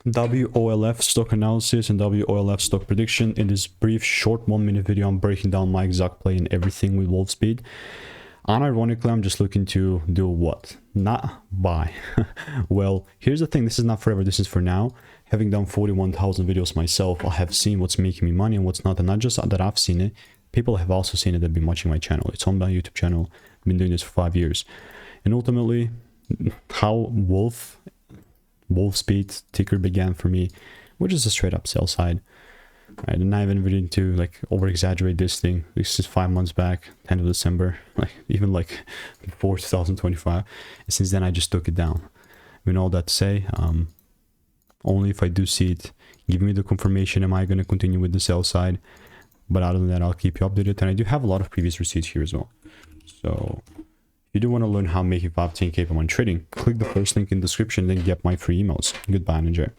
WOLF stock analysis and WOLF stock prediction. In this brief short 1-minute video, I'm breaking down my exact play and everything with Wolfspeed. Unironically, I'm just looking to do what? Not buy. Well, here's the thing, this is not forever, this is for now. Having done 41,000 videos myself, I have seen what's making me money and what's not. And not just that I've seen it, people have also seen it that have been watching my channel. It's on my YouTube channel. I've been doing this for 5 years. And ultimately, how Wolfspeed ticker began for me, which is a straight up sell side. Right, and I haven't really to like over exaggerate this thing. This is 5 months back, 10th of December, like even like before 2025. And since then, I just took it down. With all that to say, only if I do see it, give me the confirmation. Am I going to continue with the sell side? But other than that, I'll keep you updated. And I do have a lot of previous receipts here as well. So if you do want to learn how making 5-10K from trading, click the first link in the description, then get my free emails. Goodbye and enjoy.